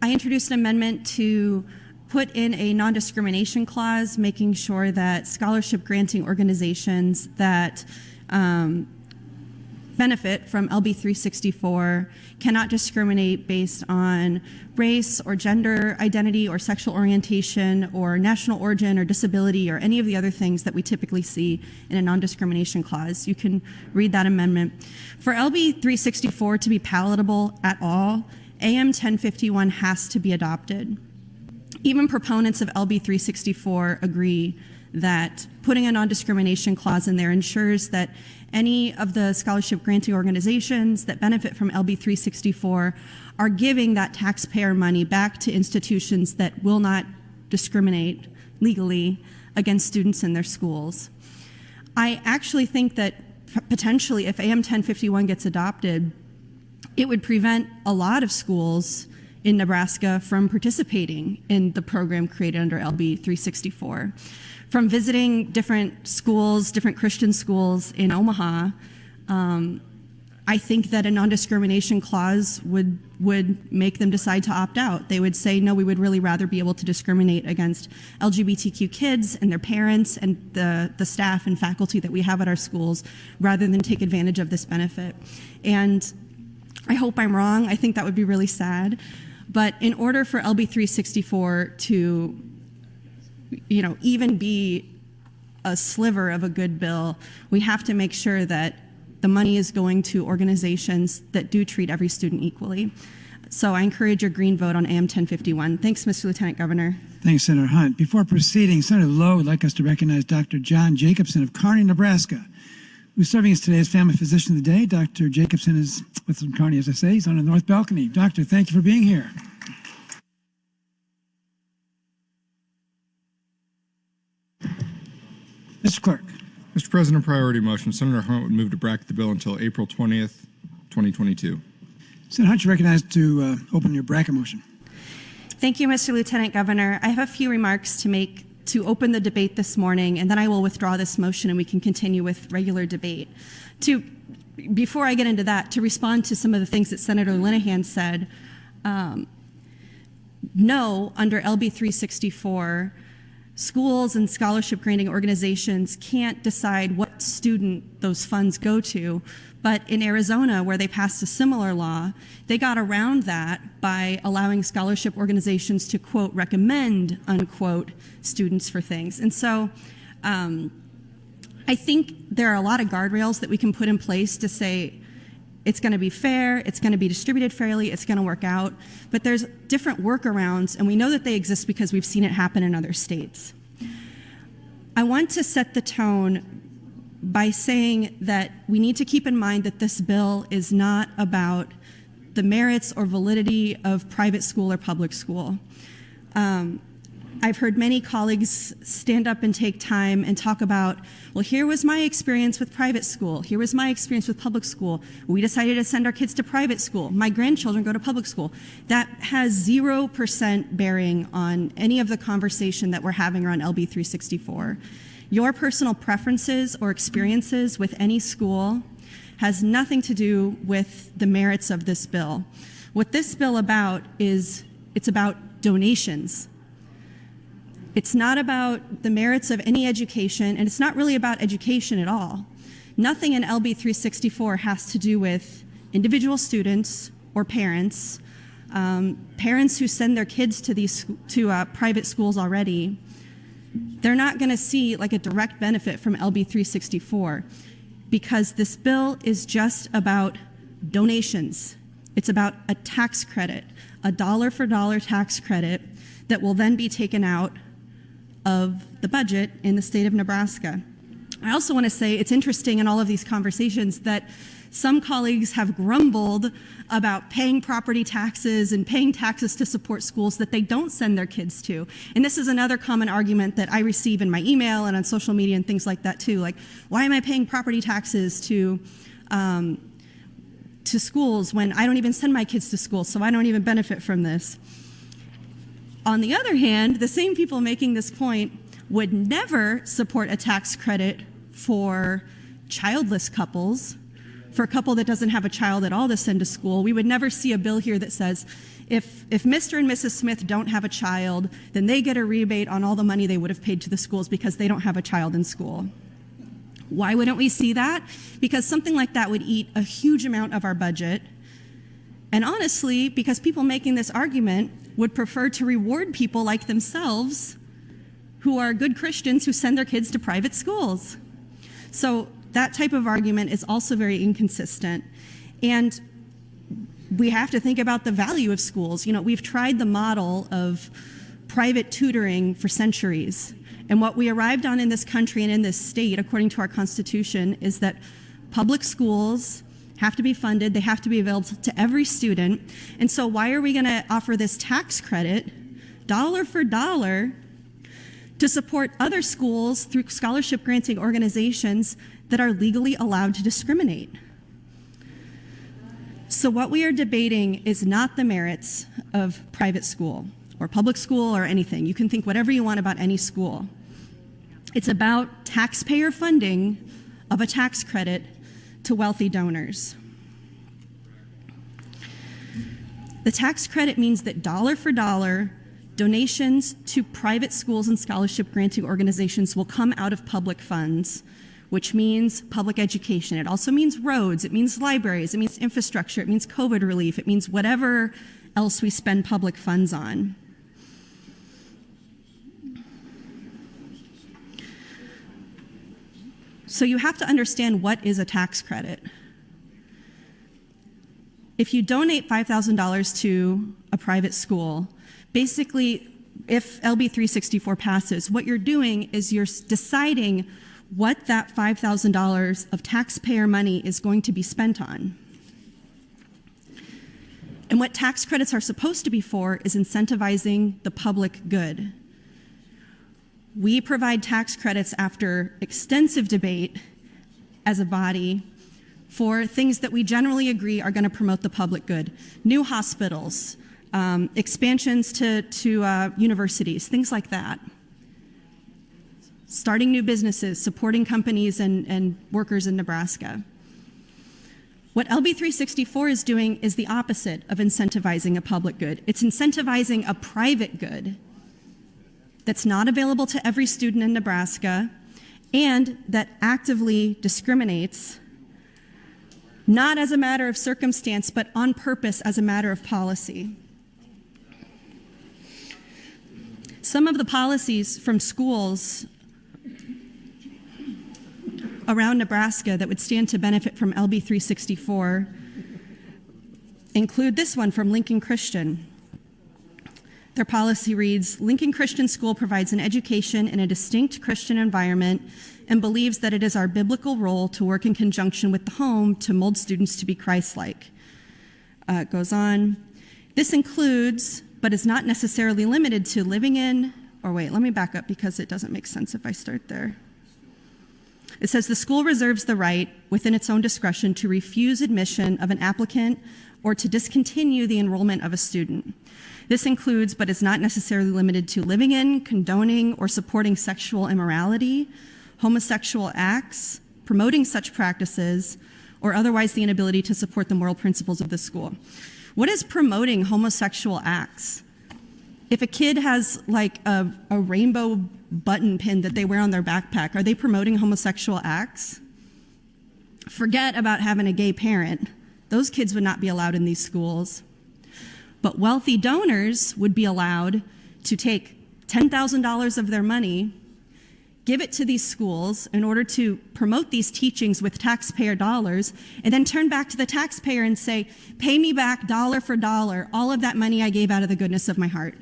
I introduced an amendment to put in a non-discrimination clause, making sure that scholarship granting organizations that benefit from LB364 cannot discriminate based on race or gender identity or sexual orientation or national origin or disability or any of the other things that we typically see in a non-discrimination clause. You can read that amendment. For LB364 to be palatable at all, AM 1051 has to be adopted. Even proponents of LB364 agree that putting a non-discrimination clause in there ensures that any of the scholarship granting organizations that benefit from LB364 are giving that taxpayer money back to institutions that will not discriminate legally against students in their schools. I actually think that potentially if AM 1051 gets adopted, it would prevent a lot of schools in Nebraska from participating in the program created under LB364. From visiting different schools, different Christian schools in Omaha, I think that a non-discrimination clause would make them decide to opt out. They would say, no, we would really rather be able to discriminate against LGBTQ kids and their parents and the staff and faculty that we have at our schools rather than take advantage of this benefit. And I hope I'm wrong. I think that would be really sad. But in order for LB364 to even be a sliver of a good bill, we have to make sure that the money is going to organizations that do treat every student equally. So I encourage your green vote on AM 1051. Thanks, Mr. Lieutenant Governor. Thanks, Senator Hunt. Before proceeding, Senator Lowe would like us to recognize Dr. John Jacobson of Kearney, Nebraska, who's serving as today's family physician of the day. Dr. Jacobson is with from Kearney, as I say. He's on the north balcony. Doctor, thank you for being here. Mr. Clerk. Mr. President, priority motion. Senator Hunt would move to bracket the bill until April 20th, 2022. Senator Hunt, you're recognized to open your bracket motion. Thank you, Mr. Lieutenant Governor. I have a few remarks to make to open the debate this morning, and then I will withdraw this motion and we can continue with regular debate. Before I get into that, to respond to some of the things that Senator Linehan said, no, under LB364, schools and scholarship granting organizations can't decide what student those funds go to. But in Arizona, where they passed a similar law, they got around that by allowing scholarship organizations to, quote, recommend, unquote, students for things. And so I think there are a lot of guardrails that we can put in place to say it's going to be fair, it's going to be distributed fairly, it's going to work out. But there's different workarounds, and we know that they exist because we've seen it happen in other states. I want to set the tone by saying that we need to keep in mind that this bill is not about the merits or validity of private school or public school. I've heard many colleagues stand up and take time and talk about, well, here was my experience with private school. Here was my experience with public school. We decided to send our kids to private school. My grandchildren go to public school. That has 0% bearing on any of the conversation that we're having around LB364. Your personal preferences or experiences with any school has nothing to do with the merits of this bill. What this bill about is, it's about donations. It's not about the merits of any education, and it's not really about education at all. Nothing in LB364 has to do with individual students or parents, parents who send their kids to private schools already. They're not going to see like a direct benefit from LB364 because this bill is just about donations. It's about a tax credit, a dollar-for-dollar tax credit that will then be taken out of the budget in the state of Nebraska. I also want to say it's interesting in all of these conversations that some colleagues have grumbled about paying property taxes and paying taxes to support schools that they don't send their kids to. And this is another common argument that I receive in my email and on social media and things like that too. Like, why am I paying property taxes to schools when I don't even send my kids to school, so I don't even benefit from this? On the other hand, the same people making this point would never support a tax credit for childless couples, for a couple that doesn't have a child at all to send to school. We would never see a bill here that says If Mr. and Mrs. Smith don't have a child, then they get a rebate on all the money they would have paid to the schools because they don't have a child in school. Why wouldn't we see that? Because something like that would eat a huge amount of our budget. And honestly, because people making this argument would prefer to reward people like themselves who are good Christians who send their kids to private schools. So that type of argument is also very inconsistent. And we have to think about the value of schools. You know, we've tried the model of private tutoring for centuries. And what we arrived on in this country and in this state, according to our Constitution, is that public schools have to be funded, they have to be available to every student. And so why are we going to offer this tax credit, dollar for dollar, to support other schools through scholarship granting organizations that are legally allowed to discriminate? So what we are debating is not the merits of private school or public school or anything. You can think whatever you want about any school. It's about taxpayer funding of a tax credit to wealthy donors. The tax credit means that dollar for dollar, donations to private schools and scholarship granting organizations will come out of public funds, which means public education. It also means roads, it means libraries, it means infrastructure, it means COVID relief, it means whatever else we spend public funds on. So you have to understand what is a tax credit. If you donate $5,000 to a private school, basically, if LB364 passes, what you're doing is you're deciding what that $5,000 of taxpayer money is going to be spent on. And what tax credits are supposed to be for is incentivizing the public good. We provide tax credits after extensive debate as a body for things that we generally agree are going to promote the public good. New hospitals, expansions to universities, things like that. Starting new businesses, supporting companies and workers in Nebraska. What LB364 is doing is the opposite of incentivizing a public good. It's incentivizing a private good that's not available to every student in Nebraska and that actively discriminates, not as a matter of circumstance, but on purpose as a matter of policy. Some of the policies from schools around Nebraska that would stand to benefit from LB364 include this one from Lincoln Christian. Their policy reads, Lincoln Christian School provides an education in a distinct Christian environment and believes that it is our biblical role to work in conjunction with the home to mold students to be Christ-like. It goes on. This includes, but is not necessarily limited to living in, or wait, let me back up because it doesn't make sense if I start there. It says the school reserves the right, within its own discretion, to refuse admission of an applicant or to discontinue the enrollment of a student. This includes, but is not necessarily limited to, living in, condoning, or supporting sexual immorality, homosexual acts, promoting such practices, or otherwise the inability to support the moral principles of the school. What is promoting homosexual acts? If a kid has like a rainbow button pin that they wear on their backpack, are they promoting homosexual acts? Forget about having a gay parent. Those kids would not be allowed in these schools. But wealthy donors would be allowed to take $10,000 of their money, give it to these schools in order to promote these teachings with taxpayer dollars, and then turn back to the taxpayer and say, pay me back dollar for dollar all of that money I gave out of the goodness of my heart.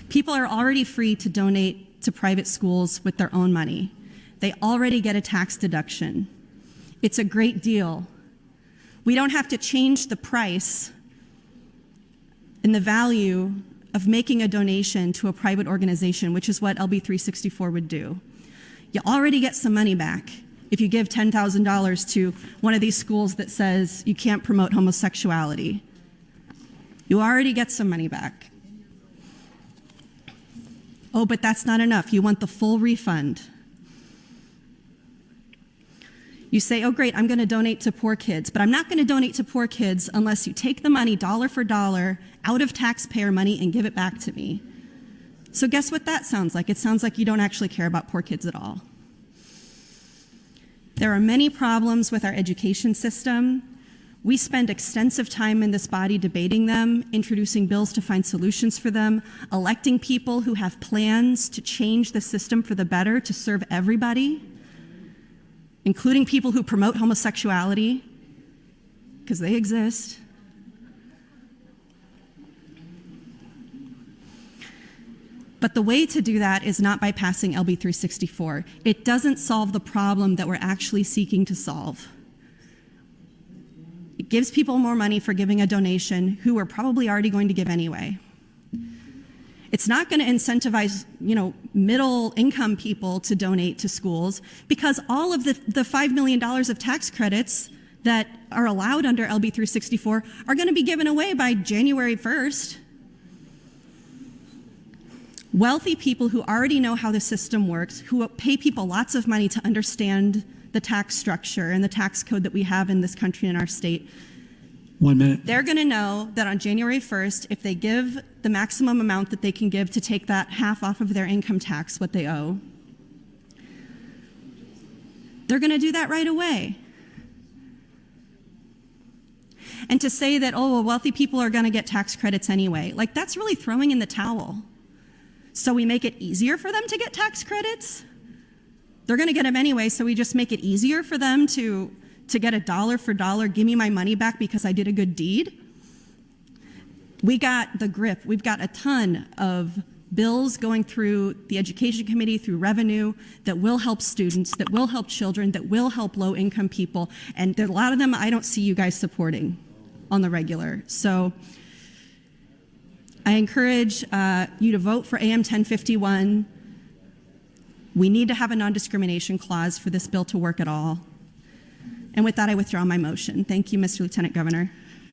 People are already free to donate to private schools with their own money. They already get a tax deduction. It's a great deal. We don't have to change the price and the value of making a donation to a private organization, which is what LB364 would do. You already get some money back if you give $10,000 to one of these schools that says you can't promote homosexuality. You already get some money back. Oh, but that's not enough. You want the full refund. You say, oh great, I'm going to donate to poor kids, but I'm not going to donate to poor kids unless you take the money dollar for dollar out of taxpayer money and give it back to me. So guess what that sounds like? It sounds like you don't actually care about poor kids at all. There are many problems with our education system. We spend extensive time in this body debating them, introducing bills to find solutions for them, electing people who have plans to change the system for the better to serve everybody, including people who promote homosexuality, because they exist. But the way to do that is not by passing LB364. It doesn't solve the problem that we're actually seeking to solve. It gives people more money for giving a donation who are probably already going to give anyway. It's not going to incentivize, middle income people to donate to schools, because all of the $5 million of tax credits that are allowed under LB364 are going to be given away by January 1st. Wealthy people who already know how the system works, who pay people lots of money to understand the tax structure and the tax code that we have in this country and our state. 1 minute. They're going to know that on January 1st, if they give the maximum amount that they can give to take that half off of their income tax, what they owe, they're going to do that right away. And to say that, oh, well, wealthy people are going to get tax credits anyway, that's really throwing in the towel. So we make it easier for them to get tax credits? They're going to get them anyway, so we just make it easier for them to get a dollar for dollar, give me my money back because I did a good deed? We got the grip. We've got a ton of bills going through the Education Committee, through Revenue, that will help students, that will help children, that will help low-income people, and a lot of them I don't see you guys supporting on the regular. So I encourage you to vote for AM 1051. We need to have a non-discrimination clause for this bill to work at all. And with that, I withdraw my motion. Thank you, Mr. Lieutenant Governor.